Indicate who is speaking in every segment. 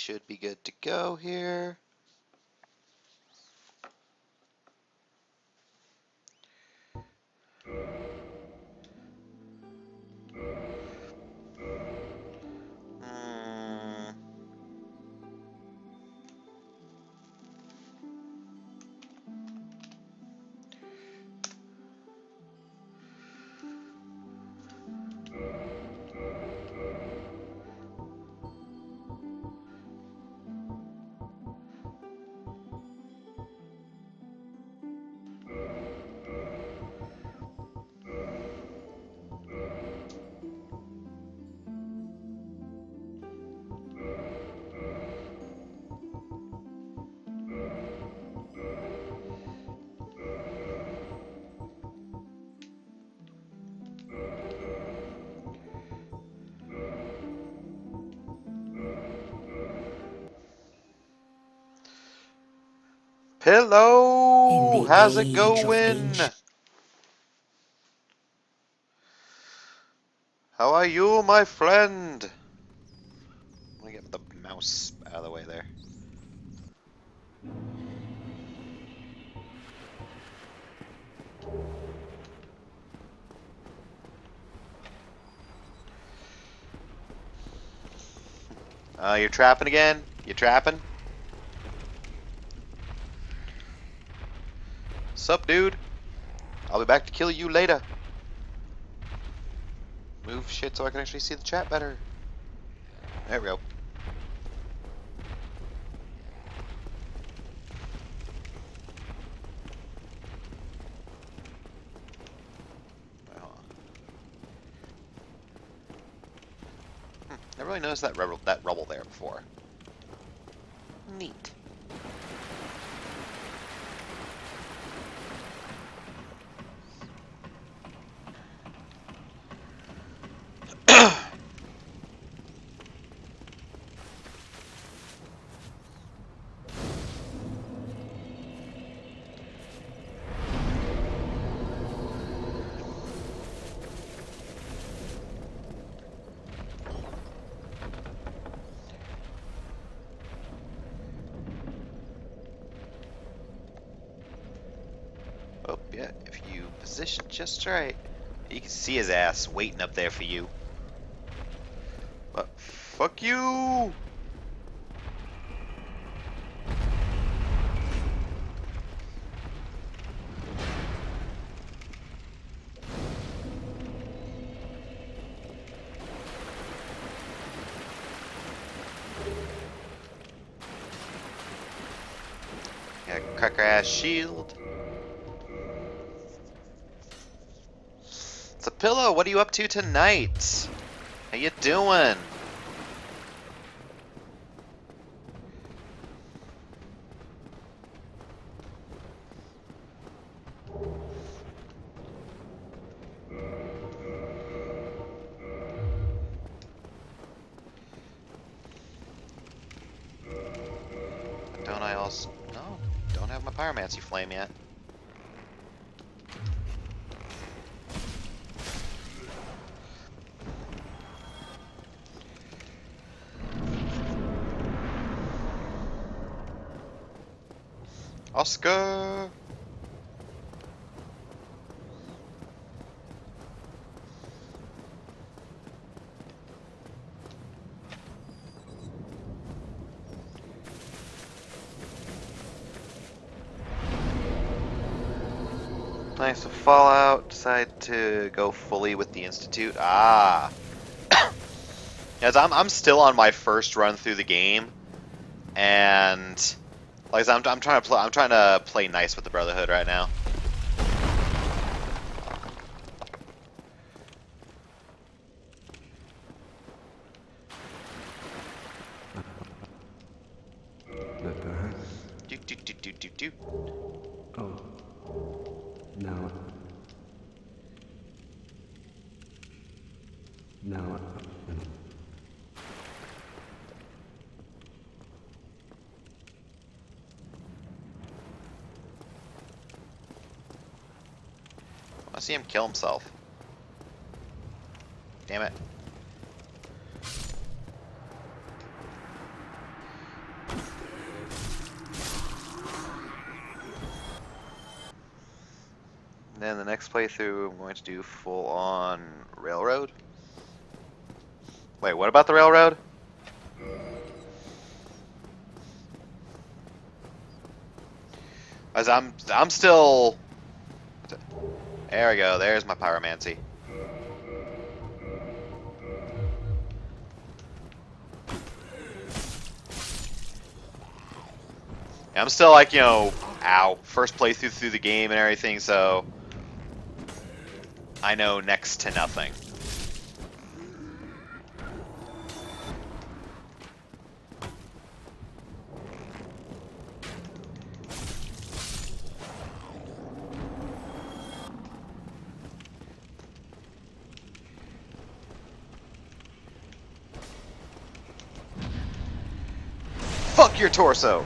Speaker 1: should be good to go here. Hello! How's it going? How are you, my friend? I'm gonna get the mouse out of the way there. You're trapping again? You trapping? Sup, dude? I'll be back to kill you later. Move shit so I can actually see the chat better. There we go. Never really noticed that rubble there before. Neat. Oh, yeah, if you position just right, you can see his ass waiting up there for you. But fuck you! Yeah, cracker ass shield. It's a pillow. What are you up to tonight? How you doing? Don't I also... No, don't have my pyromancy flame yet. Oscar! Nice, so Fallout decided to go fully with the Institute. Ah! As I'm still on my first run through the game, and like I'm trying to play nice with the Brotherhood right now. Do.
Speaker 2: Oh. Now. Now.
Speaker 1: I see him kill himself. Damn it. Then the next playthrough, I'm going to do full on railroad. Wait, what about the railroad? As I'm still. There we go. There's my pyromancy. I'm still like, you know, ow, first playthrough through the game and everything, so I know next to nothing. Fuck your torso!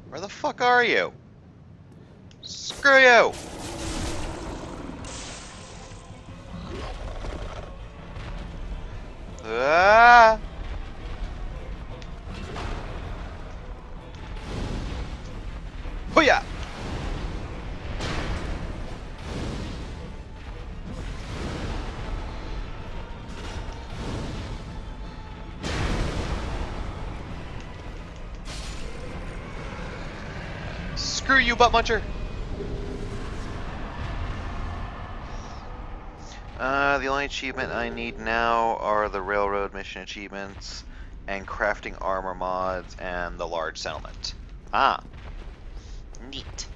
Speaker 1: Where the fuck are you? Screw you! Ah! Hoo-ya! Screw you, butt muncher! The only achievement I need now are the railroad mission achievements and crafting armor mods and the large settlement. Ah. Neat.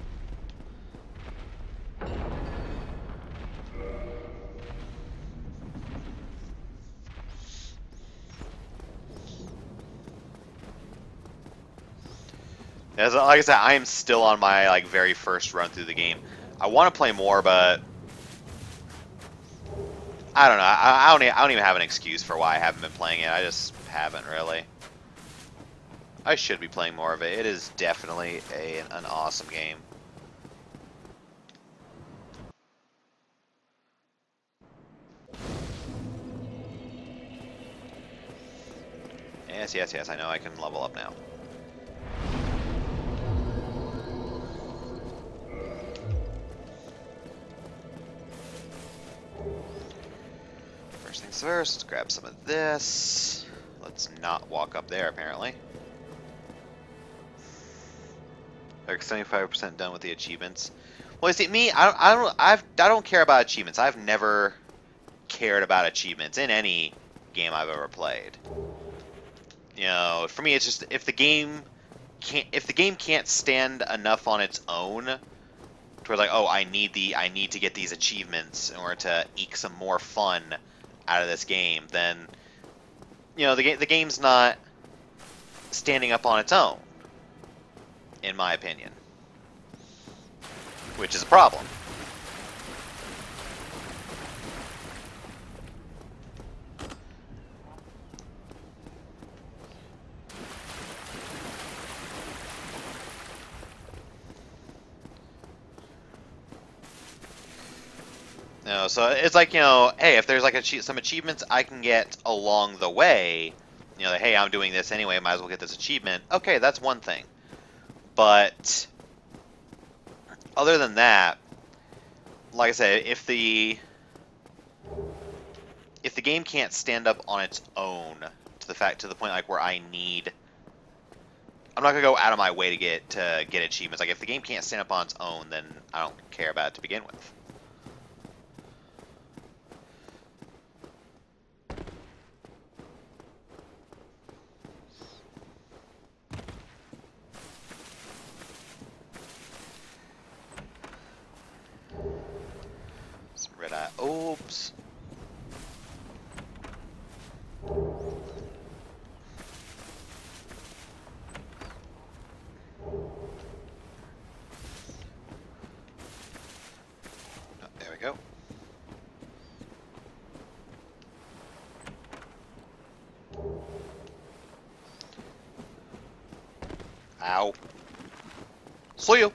Speaker 1: As like I said, I am still on my like very first run through the game. I want to play more, but I don't know. I don't even have an excuse for why I haven't been playing it. I just haven't really. I should be playing more of it. It is definitely an awesome game. Yes, yes, yes. I know I can level up now. First things first, let's grab some of this. Let's not walk up there, apparently. They're 75% done with the achievements. Well, you see, me, I don't care about achievements. I've never cared about achievements in any game I've ever played. You know, for me, it's just if the game can't stand enough on its own, towards like, oh, I need to get these achievements in order to eke some more fun out of this game, then you know the game's not standing up on its own, in my opinion, which is a problem. You know, so it's like, you know, hey, if there's like some achievements I can get along the way, you know, like, hey, I'm doing this anyway, might as well get this achievement. Okay, that's one thing. But other than that, like I said, if the game can't stand up on its own to the point like where I'm not gonna go out of my way to get achievements. Like if the game can't stand up on its own, then I don't care about it to begin with. Some red-eye orbs. There we go. Ow. See you.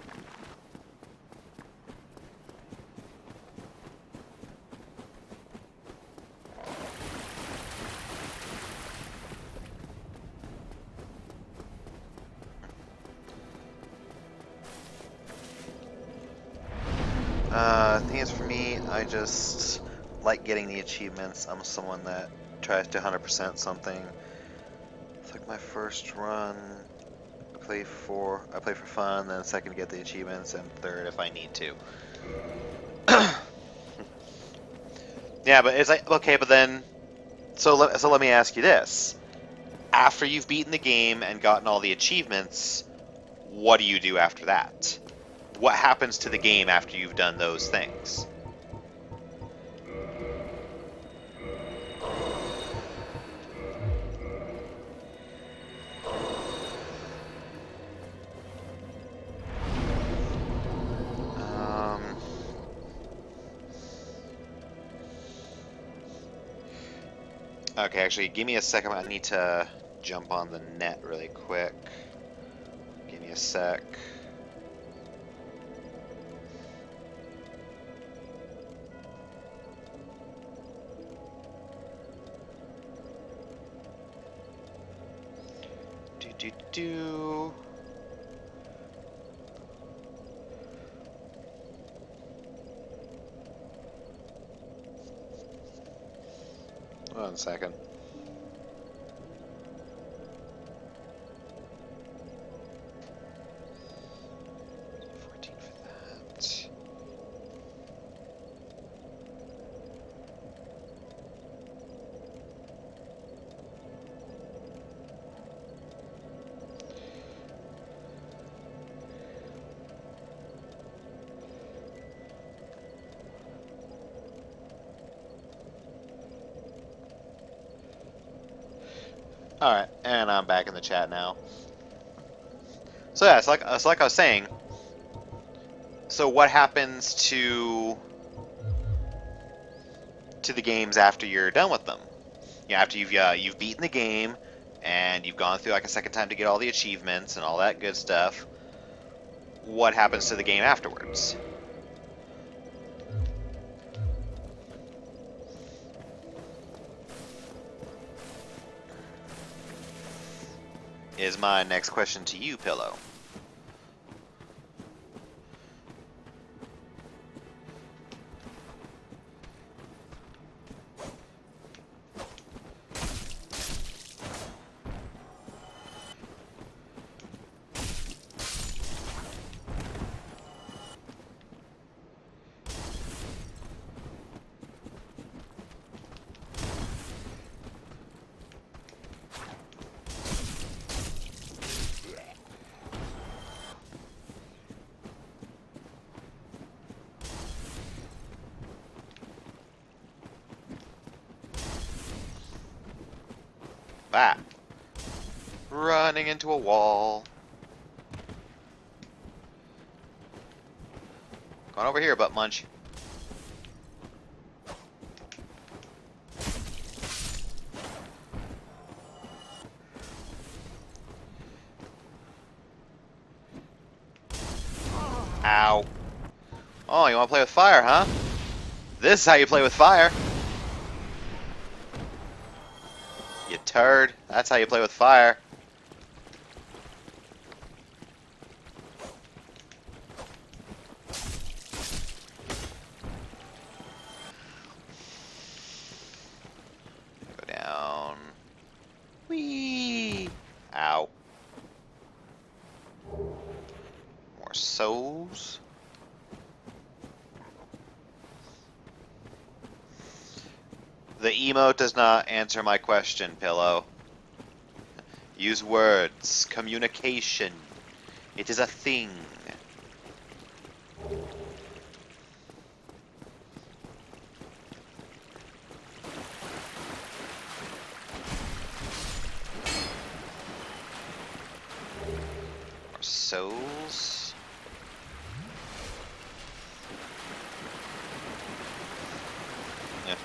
Speaker 1: Thing is, for me, I just like getting the achievements. I'm someone that tries to 100% something. It's like my first run. I play for fun, then second to get the achievements, and third if I need to. Yeah, but it's like, okay, but then, so let me ask you this: after you've beaten the game and gotten all the achievements, what do you do after that? What happens to the game after you've done those things? Okay, actually, give me a second. I need to jump on the net really quick. Give me a sec. Do. One second. Alright, and I'm back in the chat now. So yeah, it's like I was saying. So what happens to the games after you're done with them? You know, after you've beaten the game and you've gone through like a second time to get all the achievements and all that good stuff. What happens to the game afterwards? Is my next question to you, Pillow. Ah. Running into a wall. Come on over here, butt munch. Ow. Oh, you want to play with fire, huh? This is how you play with fire. You turd. That's how you play with fire. Go down. Whee! Ow. More souls. The emote does not answer my question, Pillow. Use words. Communication. It is a thing. More souls. Yeah.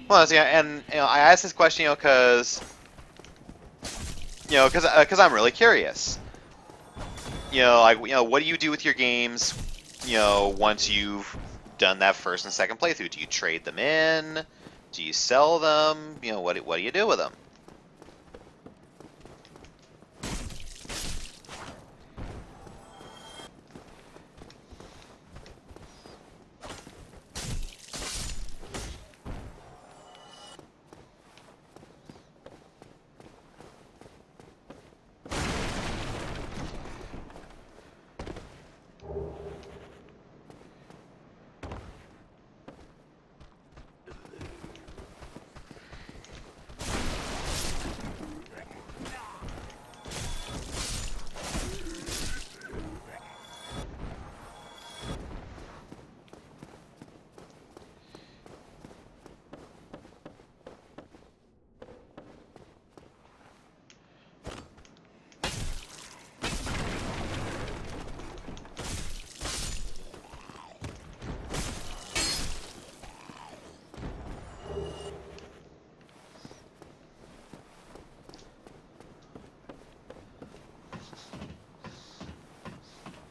Speaker 1: Well, yeah, and I asked this question, because I'm really curious. What do you do with your games? Once you've done that first and second playthrough, do you trade them in? Do you sell them? You know, what do you do with them?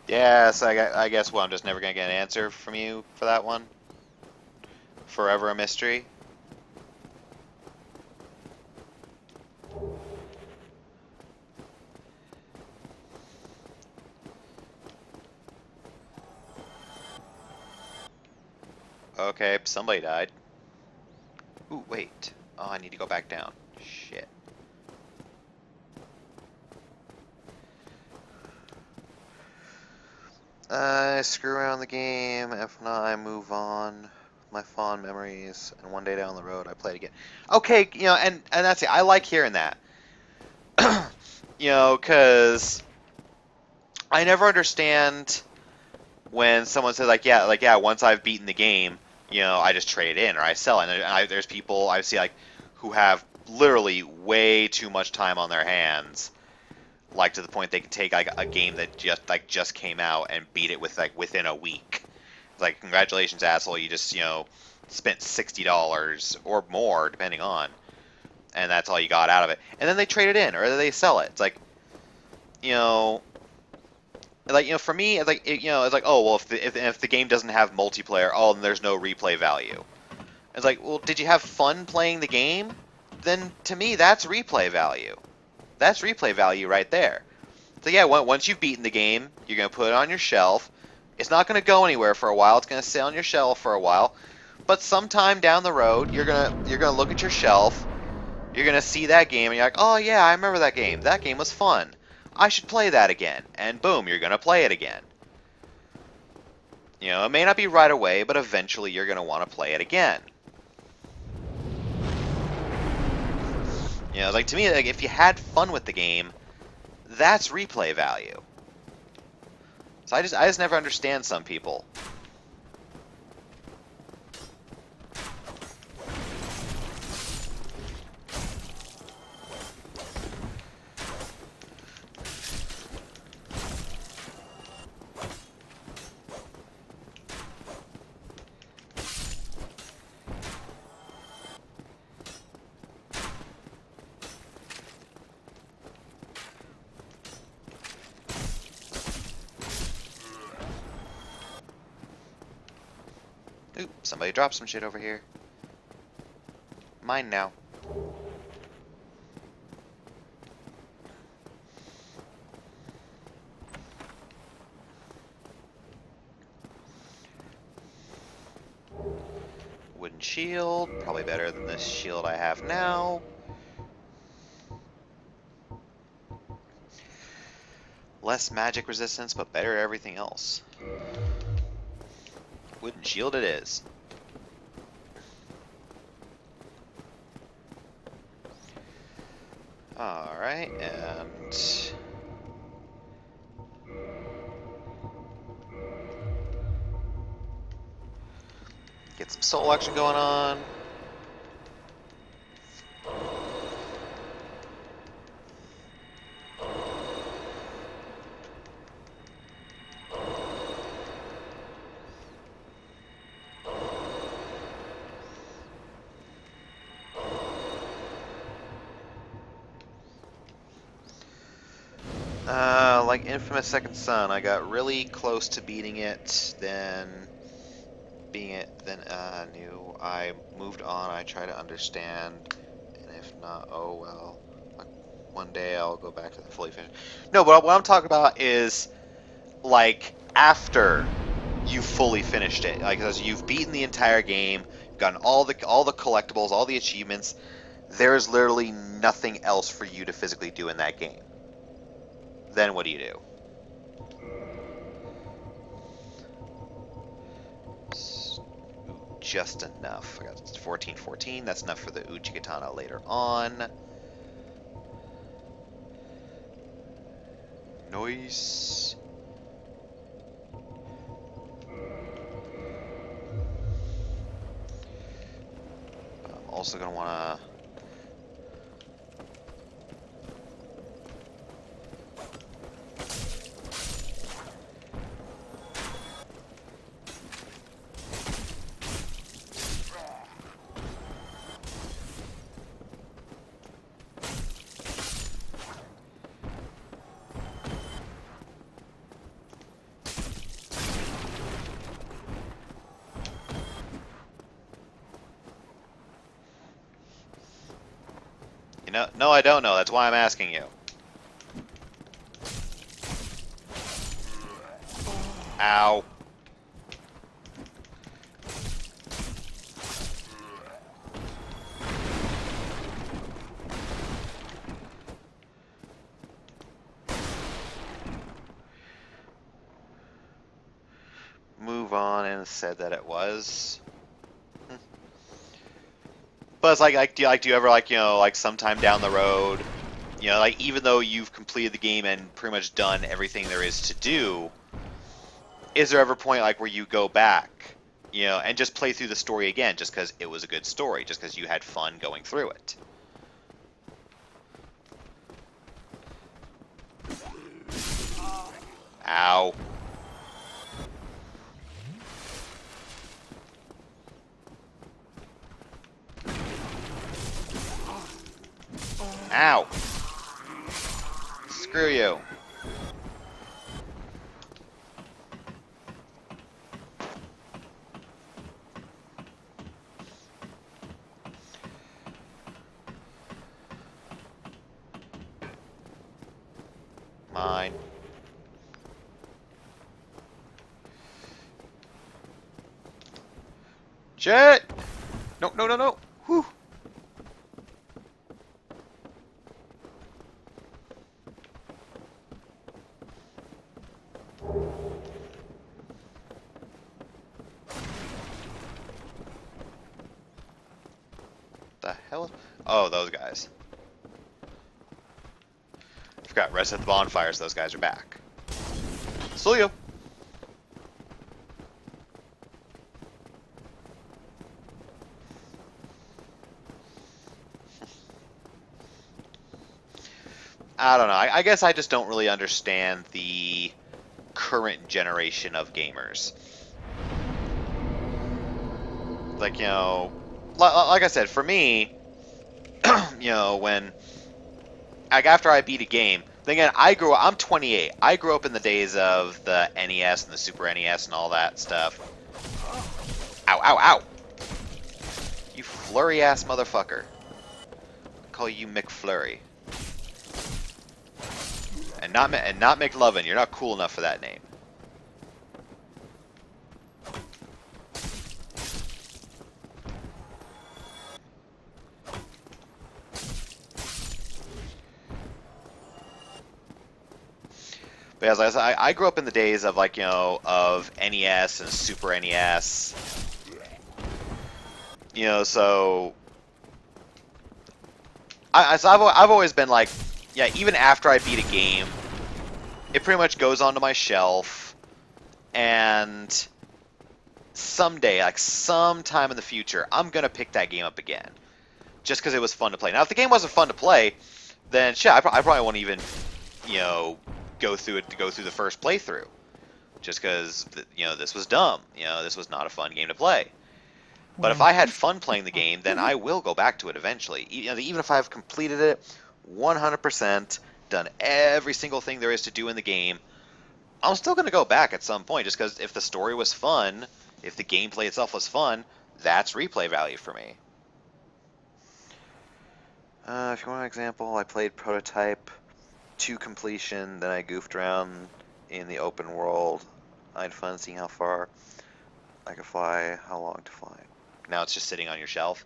Speaker 1: Yes, I guess, well, I'm just never gonna get an answer from you for that one. Forever a mystery. Okay, somebody died. Ooh, wait. Oh, I need to go back down. Shit. I screw around the game. If not, I move on. My fond memories, and one day down the road, I play it again. Okay, you know, and that's it. I like hearing that. You know, because I never understand when someone says like yeah, once I've beaten the game, you know, I just trade it in or I sell it. And there's people I see like who have literally way too much time on their hands, like to the point they can take like a game that just came out and beat it with like within a week. It's like, congratulations, asshole, you just, you know, spent $60 or more depending on, and that's all you got out of it. And then they trade it in or they sell it. It's like, you know, for me, it's like, you know, it's like, oh well, if the game doesn't have multiplayer, oh, then there's no replay value. It's like, well, did you have fun playing the game? Then to me, that's replay value. That's replay value right there. So yeah, once you've beaten the game, you're gonna put it on your shelf. It's not gonna go anywhere for a while. It's gonna sit on your shelf for a while. But sometime down the road, you're gonna look at your shelf. You're gonna see that game, and you're like, oh yeah, I remember that game. That game was fun. I should play that again. And boom, you're gonna play it again. You know, it may not be right away, but eventually you're gonna want to play it again. You know, like to me, like if you had fun with the game, that's replay value. So I just never understand some people. Oop, somebody dropped some shit over here. Mine now. Wooden shield, probably better than this shield I have now. Less magic resistance, but better at everything else. Wooden shield it is. Alright, and... get some soul action going on. Like Infamous Second Son, I got really close to beating it, then being it, then new. I moved on. I try to understand, and if not, oh well. Like, one day I'll go back to the fully finished. No, but what I'm talking about is like after you've fully finished it, like as you've beaten the entire game, gotten all the collectibles, all the achievements. There's literally nothing else for you to physically do in that game. Then what do you do? Just enough. I got 1414. That's enough for the Uchigatana later on. Noise. I'm also going to want to... No, I don't know. That's why I'm asking you. Ow. Move on and said that it was. But it's like do you ever like sometime down the road, like even though you've completed the game and pretty much done everything there is to do, is there ever a point like where you go back, and just play through the story again just because it was a good story, just because you had fun going through it? Ow. Ow. Screw you. Mine. Shit! No, no, no, no. Whew. The hell? Oh, those guys. Forgot, reset the bonfires, those guys are back. See ya! I don't know, I guess I just don't really understand the current generation of gamers. Like, like I said, for me, when... Like, after I beat a game, then again, I'm 28. I grew up in the days of the NES and the Super NES and all that stuff. Ow, ow, ow! You flurry-ass motherfucker. I call you McFlurry. And not McLovin. You're not cool enough for that name. But as I said, I grew up in the days of of NES and Super NES. So I've always been like, yeah, even after I beat a game, it pretty much goes onto my shelf, and someday, like sometime in the future, I'm gonna pick that game up again, just because it was fun to play. Now, if the game wasn't fun to play, then shit, I probably won't even, go through the first playthrough, just because this was dumb. This was not a fun game to play. But if I had fun playing the game, then I will go back to it eventually. Even if I've completed it 100%, done every single thing there is to do in the game, I'm still going to go back at some point, just because if the story was fun, If the gameplay itself was fun, that's replay value for me. If you want an example, I played Prototype to completion, then I goofed around in the open world. I had fun seeing how far I could fly, how long to fly. Now it's just sitting on your shelf.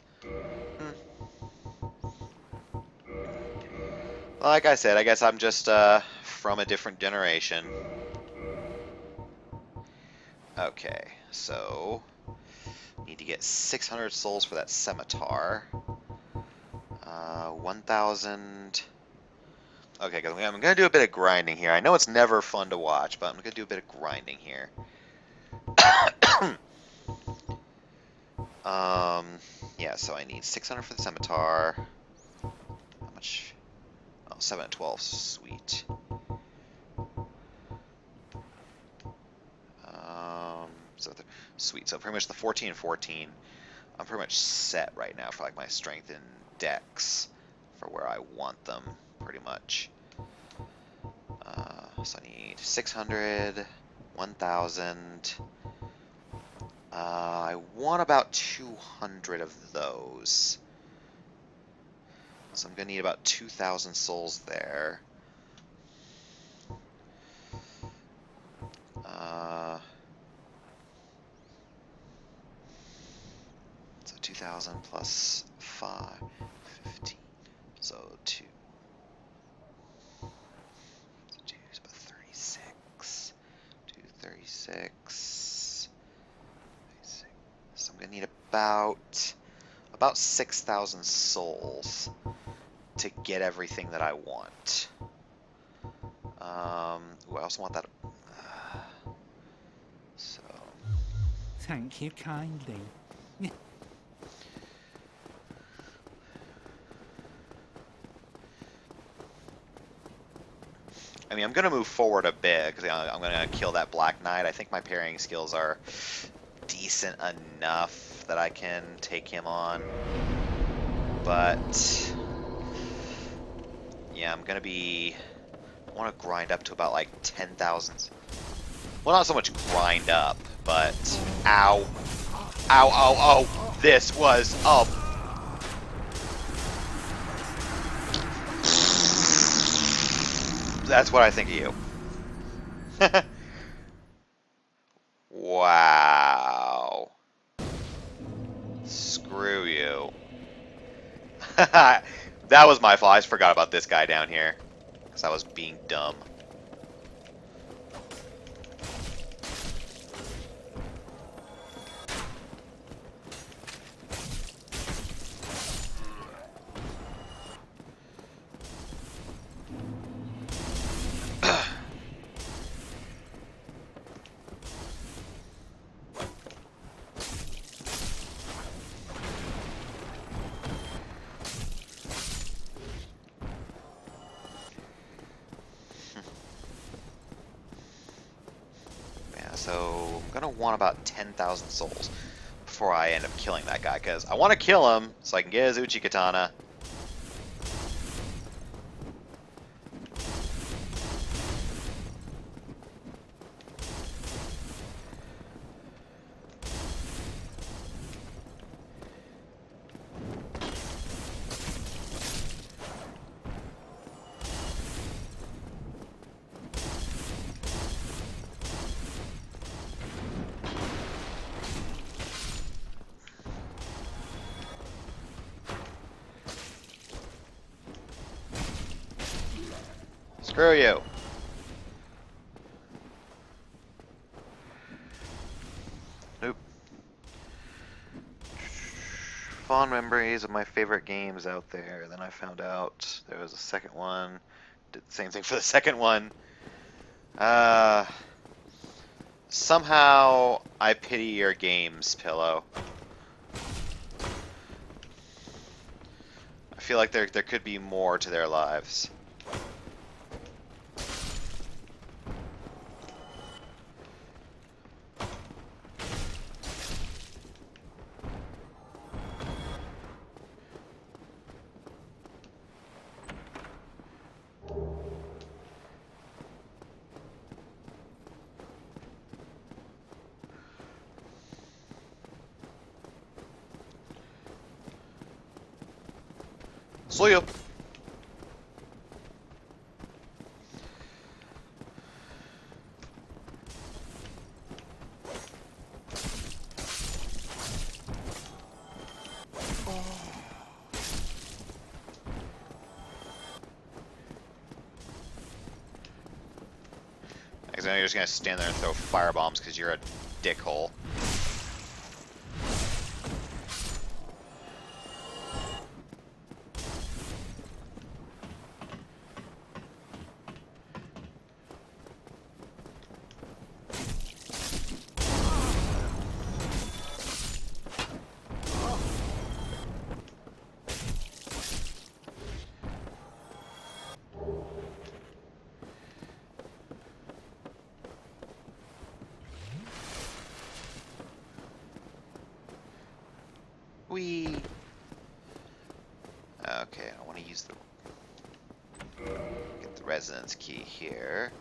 Speaker 1: Like I said, I guess I'm just from a different generation. Okay, so need to get 600 souls for that scimitar. 1,000. Okay, because I'm gonna do a bit of grinding here. I know it's never fun to watch, but I'm gonna do a bit of grinding here. Yeah, so I need 600 for the scimitar. How much? Oh, 7 and 12. Sweet. So sweet. So pretty much the 14 and 14. I'm pretty much set right now for like my strength and dex for where I want them, pretty much. So I need 600, 1,000. I want about 200 of those. So I'm going to need about 2,000 souls there. So 2,000 plus 5, 15. So 2. So 2 is about 36. 2, 36. So I'm going to need about 6,000 souls to get everything that I want. Ooh, I also want that. So.
Speaker 3: Thank you kindly.
Speaker 1: I mean, I'm going to move forward a bit because I'm going to kill that Black Knight. I think my parrying skills are decent enough that I can take him on. But yeah, I'm going to be... I want to grind up to about like 10,000. Well, not so much grind up, but... Ow. Ow, ow, ow. This was up. That's what I think of you. Wow. Screw you. That was my fault. I just forgot about this guy down here. Because I was being dumb. So I'm gonna want about 10,000 souls before I end up killing that guy, because I want to kill him so I can get his Uchi Katana. Screw you. Nope. Fond memories of my favorite games out there. Then I found out there was a second one. Did the same thing for the second one. Somehow I pity your games, Pillow. I feel like there could be more to their lives. See ya. Because I know you're just gonna stand there and throw firebombs because you're a dickhole. Whee! Okay, I want to use the... Get the resonance key here.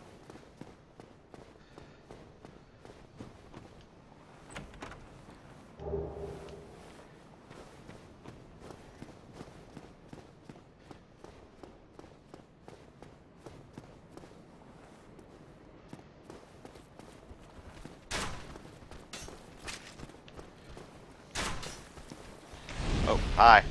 Speaker 1: Oh, hi.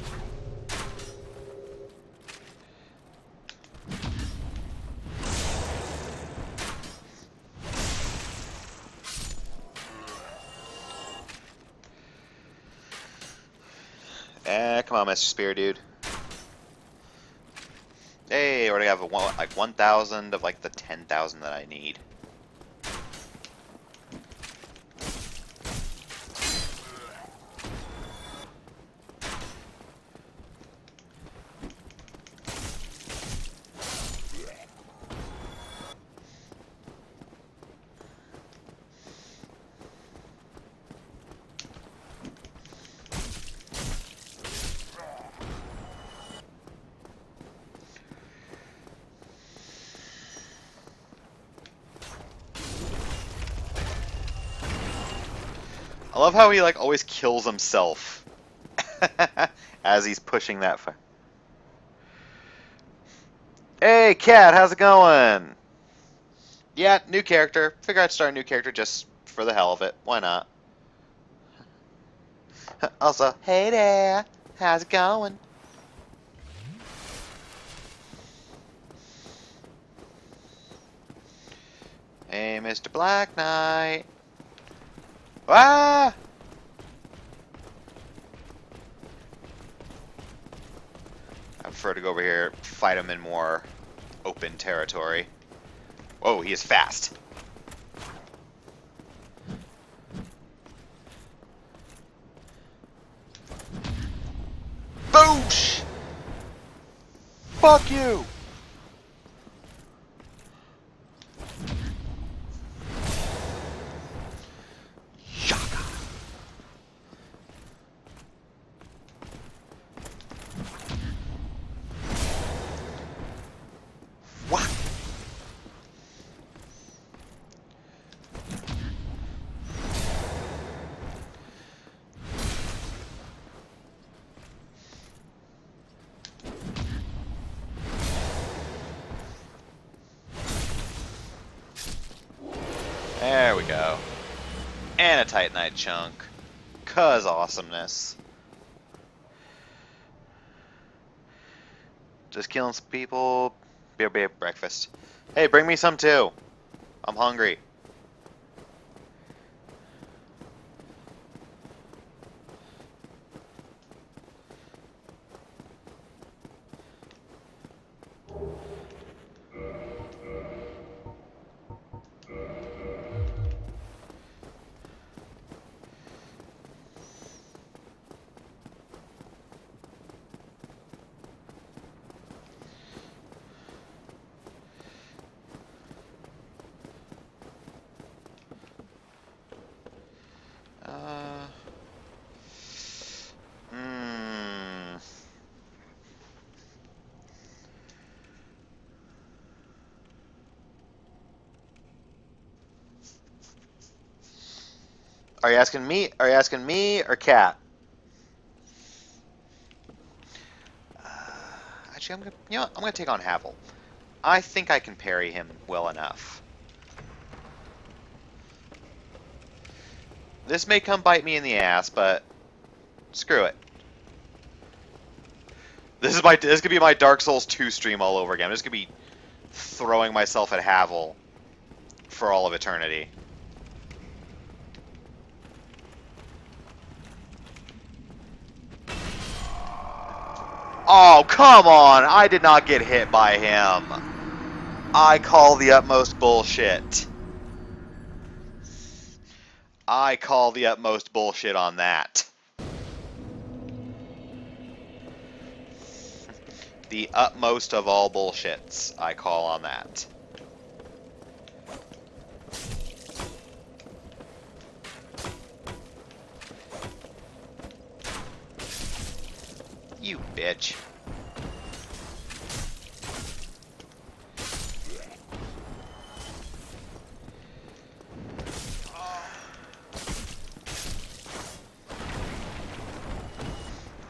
Speaker 1: Come on, Mr. Spear Dude. Hey, I already have like 1,000 of like the 10,000 that I need. I love how he like always kills himself as he's pushing that fire. Hey, Cat, how's it going? Yeah, new character. Figure I'd start a new character just for the hell of it. Why not? Also, hey there, how's it going? Hey, Mr. Black Knight. Ah! I prefer to go over here, fight him in more open territory. Whoa, he is fast. Boosh! Fuck you! Shaka! What? There we go. And a Titanite chunk. 'Cause awesomeness. Just killing some people. Beer, breakfast. Hey, bring me some too. I'm hungry. Hmm. Are you asking me? Are you asking me or Cat? Actually, I'm gonna, you know what? I'm gonna take on Havel. I think I can parry him well enough. This may come bite me in the ass, but screw it. This could be my Dark Souls 2 stream all over again. I'm just gonna be throwing myself at Havel for all of eternity. Oh, come on! I did not get hit by him. I call the utmost bullshit. I call the utmost bullshit on that. The utmost of all bullshits, I call on that. You bitch.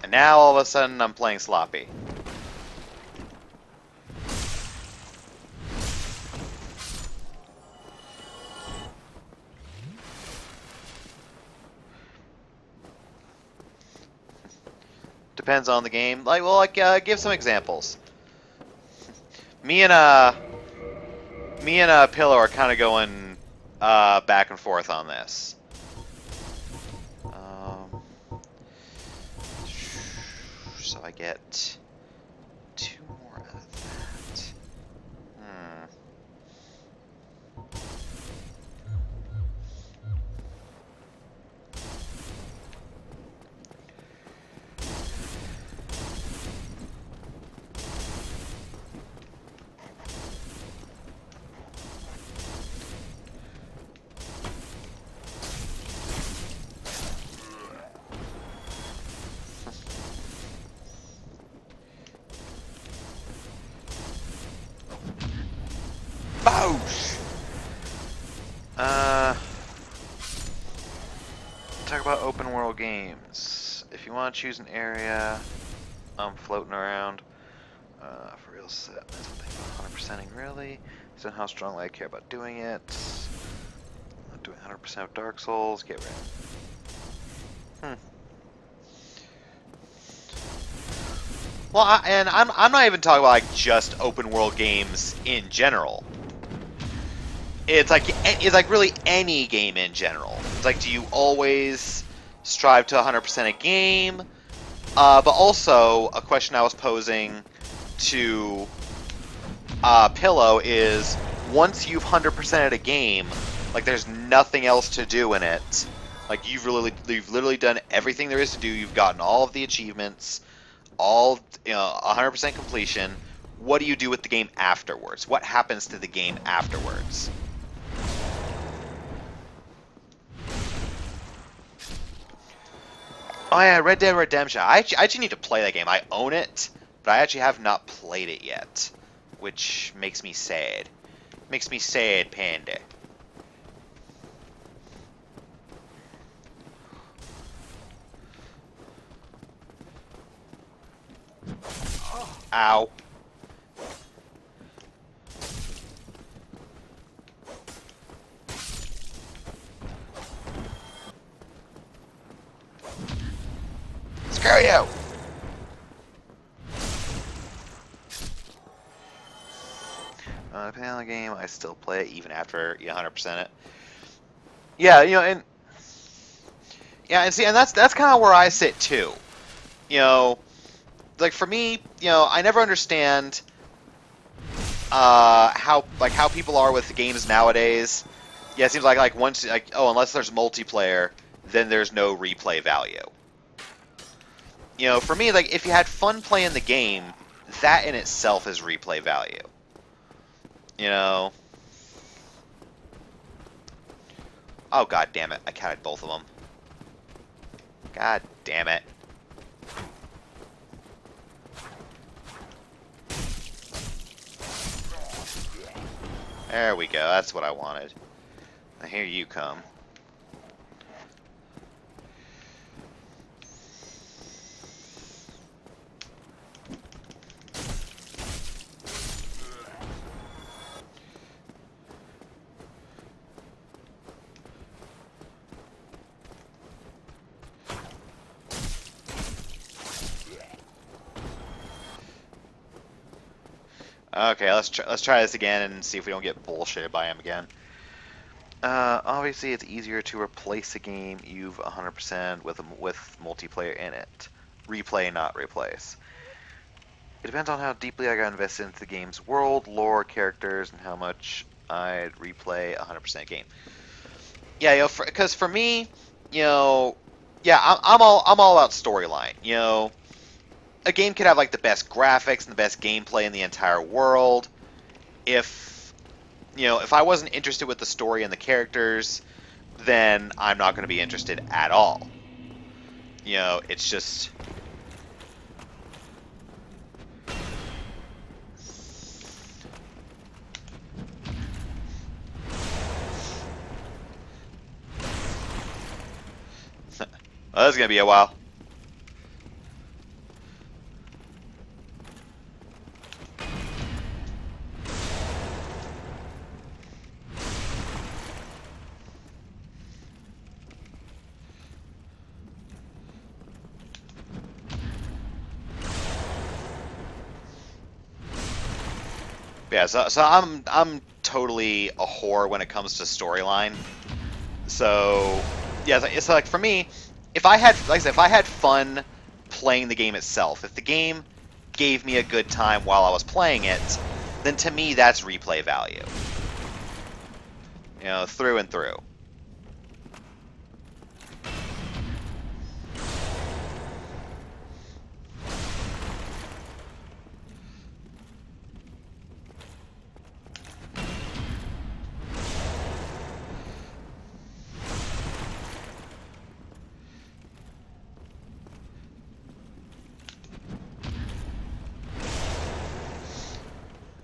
Speaker 1: And now all of a sudden I'm playing sloppy. Depends on the game. Give some examples. Me and Pillow are kind of going back and forth on this. So I get 2 more out of that. Boosh! Talk about open world games. If you want to choose an area, I'm floating around. For real set, that's what they 100%ing really. So how strongly I care about doing it. I'm not doing 100% of Dark Souls. Get rid. Well, I'm not even talking about like just open world games in general. It's like really any game in general. It's like, do you always strive to 100% a game? But also a question I was posing to Pillow is, once you've 100%ed a game, like there's nothing else to do in it. Like you've literally done everything there is to do. You've gotten all of the achievements, all 100% completion. What do you do with the game afterwards? What happens to the game afterwards? Oh yeah, Red Dead Redemption. I actually need to play that game. I own it, but I actually have not played it yet, which makes me sad. Makes me sad, Panda. Ow. Screw you! Depending on the game, I still play it even after you 100% it. Yeah, and that's kind of where I sit too. Like for me, I never understand how people are with the games nowadays. Yeah, it seems like once unless there's multiplayer, then there's no replay value. For me, like if you had fun playing the game, that in itself is replay value. Oh god damn it! I counted both of them. God damn it. There we go, that's what I wanted. Now here you come. Okay, let's try this again and see if we don't get bullshitted by him again. Obviously, it's easier to replace a game you've 100% with multiplayer in it. Replay, not replace. It depends on how deeply I got invested into the game's world, lore, characters, and how much I'd replay 100% game. Yeah, because for me, yeah, I'm all about storyline. A game could have like the best graphics and the best gameplay in the entire world. If I wasn't interested with the story and the characters, then I'm not going to be interested at all. It's just. Well, this is going to be a while. Yeah, so I'm totally a whore when it comes to storyline. So yeah, it's like for me, if I had, like I said, if I had fun playing the game itself, if the game gave me a good time while I was playing it, then to me that's replay value. Through and through.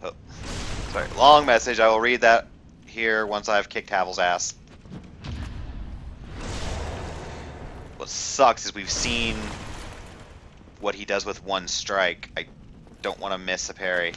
Speaker 1: Oh, sorry, long message. I will read that here once I've kicked Havel's ass. What sucks is we've seen what he does with one strike. I don't want to miss a parry.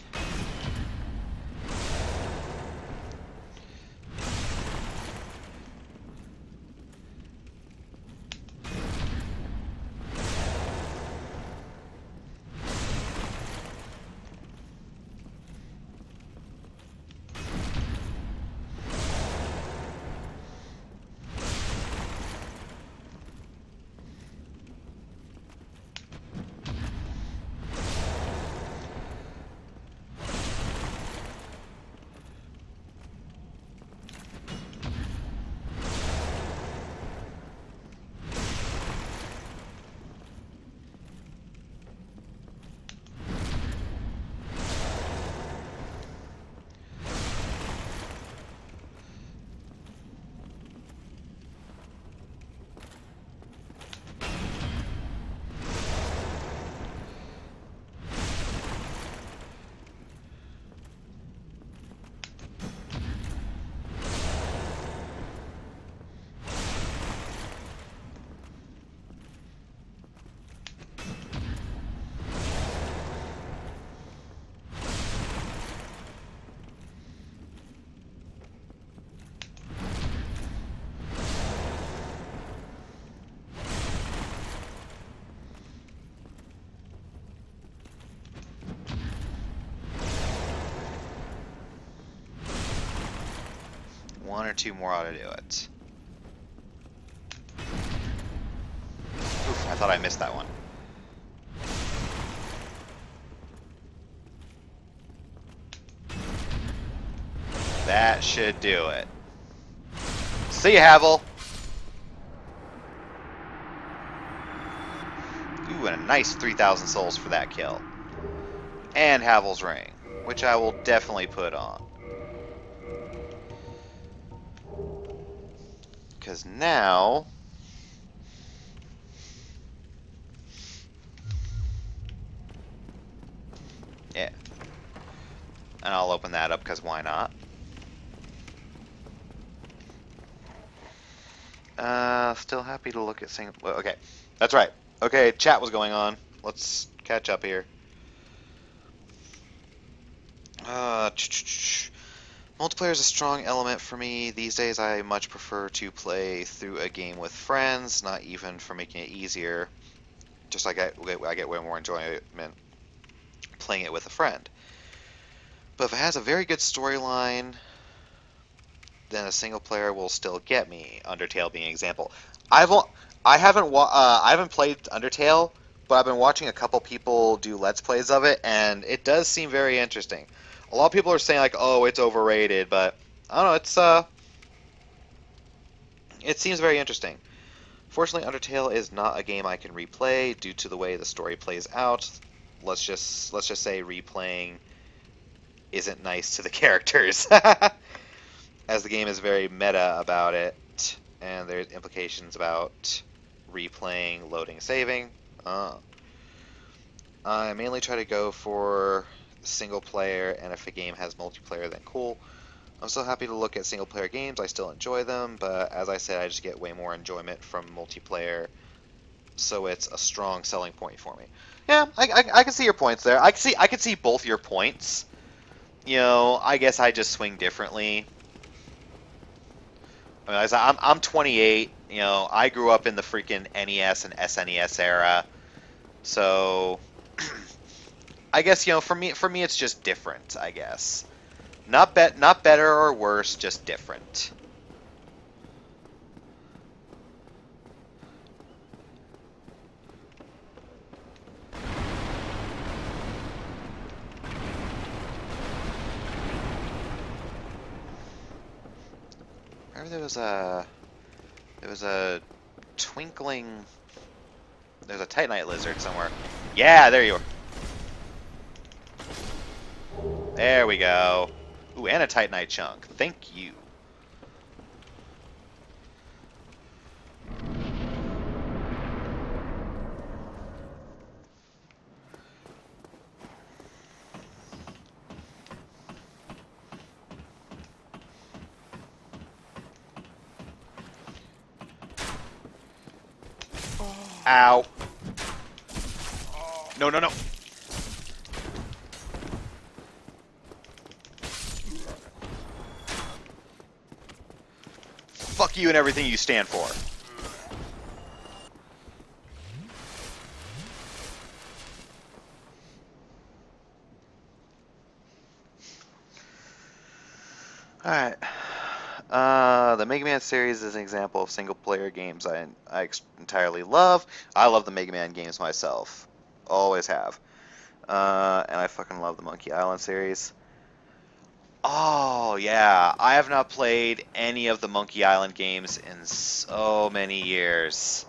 Speaker 1: One or two more ought to do it. Oof, I thought I missed that one. That should do it. See ya, Havel. Ooh, and a nice 3,000 souls for that kill. And Havel's ring, which I will definitely put on. Because now... yeah. And I'll open that up, because why not? Still happy to look at single... well, okay, that's right. Okay, chat was going on. Let's catch up here. Multiplayer is a strong element for me. These days I much prefer to play through a game with friends, not even for making it easier. Just like I get way more enjoyment playing it with a friend. But if it has a very good storyline, then a single player will still get me. Undertale being an example. I haven't played Undertale, but I've been watching a couple people do Let's Plays of it, and it does seem very interesting. A lot of people are saying like, "Oh, it's overrated," but I don't know. It seems very interesting. Fortunately, Undertale is not a game I can replay due to the way the story plays out. Let's just say replaying isn't nice to the characters, as the game is very meta about it, and there's implications about replaying, loading, saving. I mainly try to go for single player, and if a game has multiplayer, then cool. I'm still happy to look at single player games. I still enjoy them, but as I said, I just get way more enjoyment from multiplayer, so it's a strong selling point for me. Yeah, I can see your points there. I can see both your points. You know, I guess I just swing differently. I mean, I'm 28. You know, I grew up in the freaking NES and SNES era, so I guess, you know, for me it's just different. I guess not better or worse, just different. Remember there was a twinkling. There's a Titanite lizard somewhere. Yeah, there you are. There we go. Ooh, and a Titanite chunk. Thank you. Ow. No, no, no. Fuck you and everything you stand for. Alright. The Mega Man series is an example of single-player games I entirely love. I love the Mega Man games myself. Always have. And I fucking love the Monkey Island series. Oh, yeah. I have not played any of the Monkey Island games in so many years.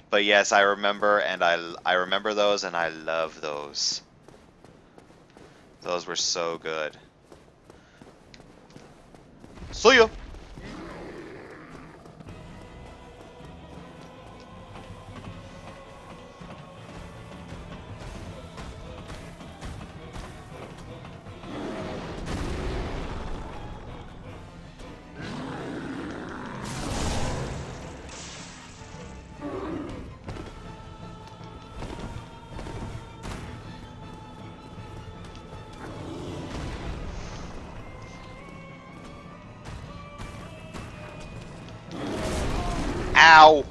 Speaker 1: But yes, I remember, and I remember those, and I love those. Those were so good. See ya! Ow!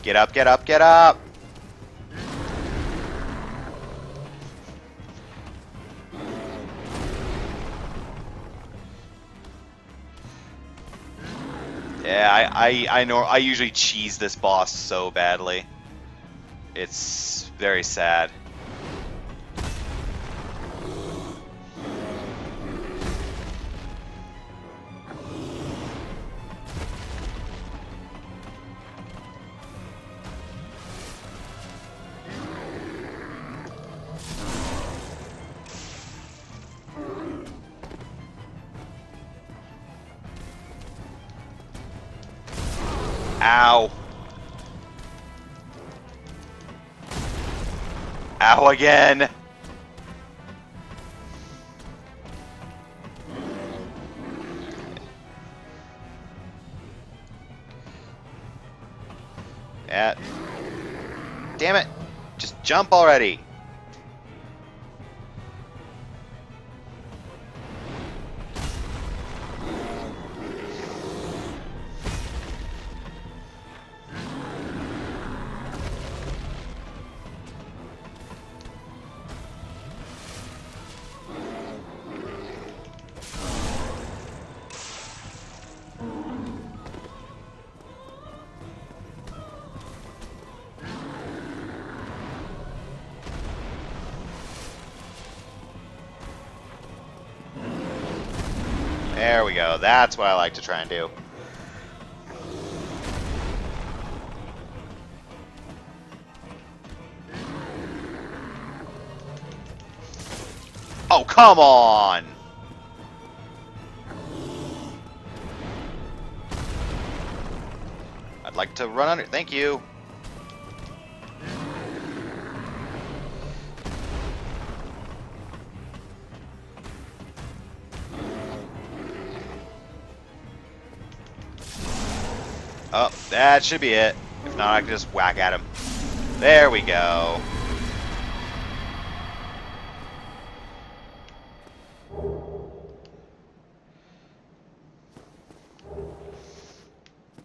Speaker 1: Get up, get up, get up! Yeah, I know. I usually cheese this boss so badly. It's very sad. Ow. Ow again. Yeah. Damn it. Just jump already. There we go. That's what I like to try and do. Oh, come on! I'd like to run under. Thank you. Oh, that should be it. If not, I can just whack at him. There we go.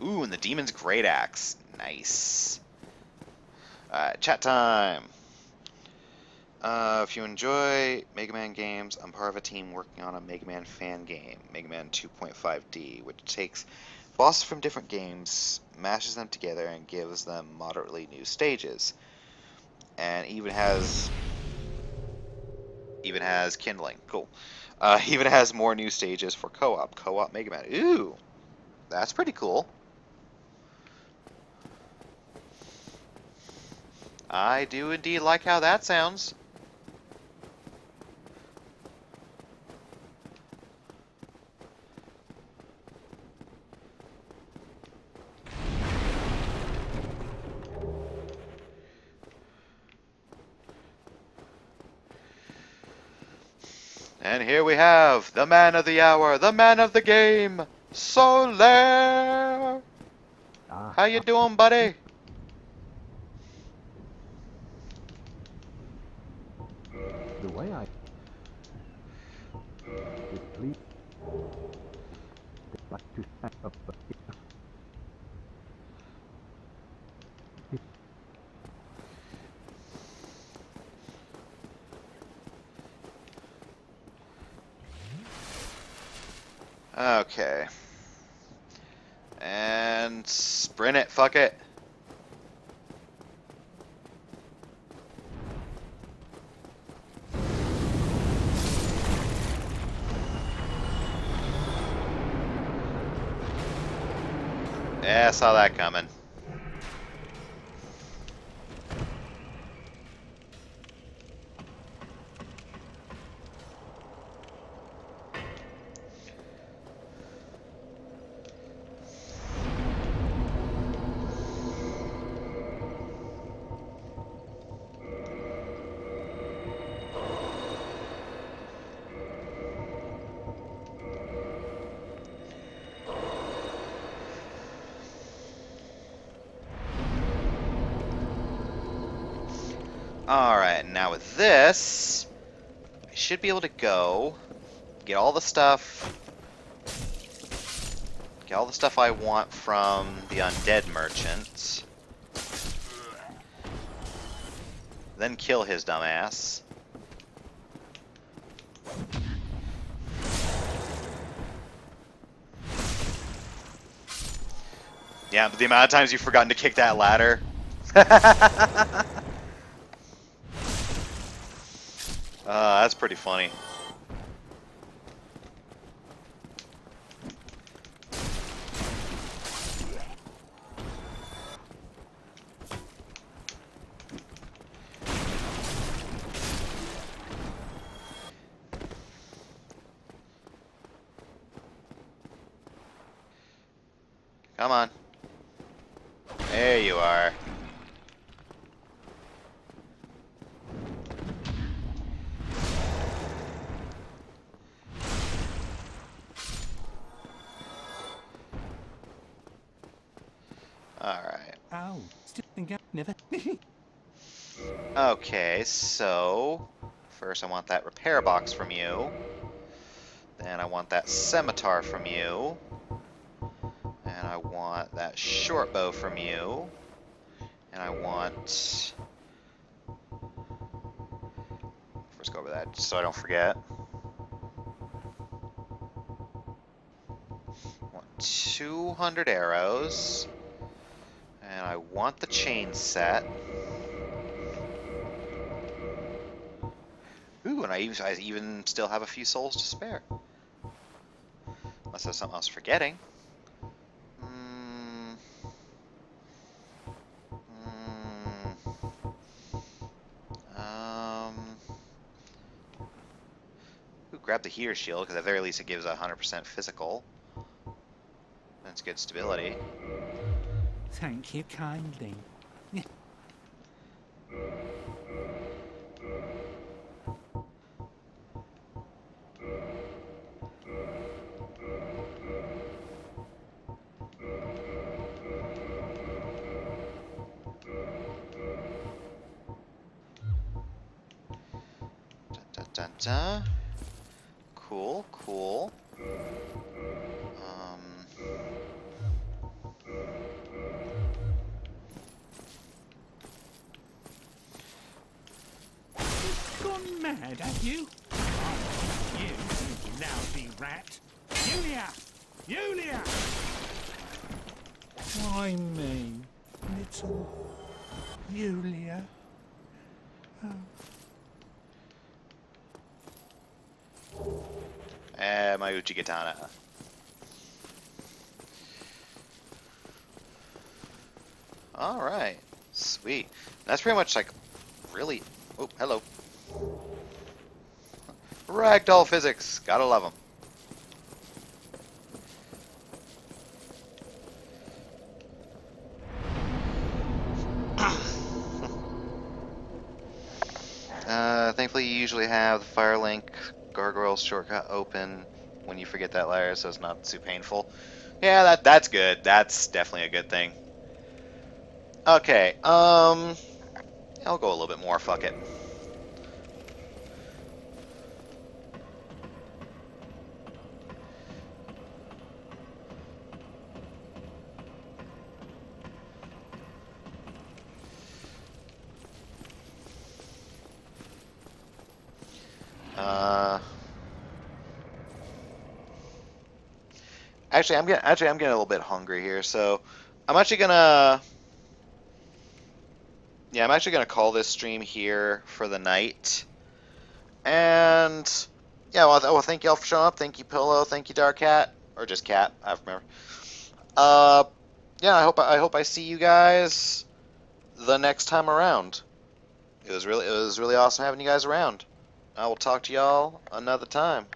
Speaker 1: Ooh, and the Demon's Great Axe. Nice. Alright, chat time. If you enjoy Mega Man games, I'm part of a team working on a Mega Man fan game, Mega Man 2.5D, which takes bosses from different games, mashes them together, and gives them moderately new stages. And even has kindling. Cool. Even has more new stages for co-op. Co-op Mega Man. Ooh, that's pretty cool. I do indeed like how that sounds. And here we have the man of the hour, the man of the game, Solaire. How you doing, buddy?
Speaker 2: The way I please like to stand up.
Speaker 1: Okay. And sprint it, fuck it. Yeah, I saw that coming. Alright, now with this, I should be able to go, get all the stuff I want from the Undead Merchant, then kill his dumbass. Yeah, but the amount of times you've forgotten to kick that ladder. That's pretty funny. Come on. There you are. Alright.
Speaker 3: Ow. Still think I never.
Speaker 1: Okay, so first I want that repair box from you. Then I want that scimitar from you. And I want that short bow from you. And I want... First go over that, just so I don't forget. I want 200 arrows. And I want the chain set. Ooh, and I even still have a few souls to spare. Unless there's something else forgetting. Mm. Ooh, grab the heater shield, because at the very least it gives 100% physical. That's good stability.
Speaker 3: Thank you kindly.
Speaker 1: Dun, dun, dun, dun. Cool, cool.
Speaker 3: Gone mad, have you? Oh, you lousy rat. Yulia! Yulia! Why me? Little Yulia?
Speaker 1: My Uchigatana. Alright. Sweet. That's pretty much like really. Oh, hello. Ragdoll physics. Gotta love them. Thankfully, you usually have the Firelink Gargoyle shortcut open when you forget that layer, so it's not too painful. Yeah, that's good. That's definitely a good thing. Okay, I'll go a little bit more. Fuck it. Actually, I'm getting a little bit hungry here, so I'm actually gonna. Yeah, I'm actually gonna call this stream here for the night. And yeah, well, thank you all for showing up. Thank you, Pillow. Thank you, Dark Cat, or just Cat. I don't remember. Yeah, I hope I see you guys the next time around. It was really awesome having you guys around. I will talk to y'all another time.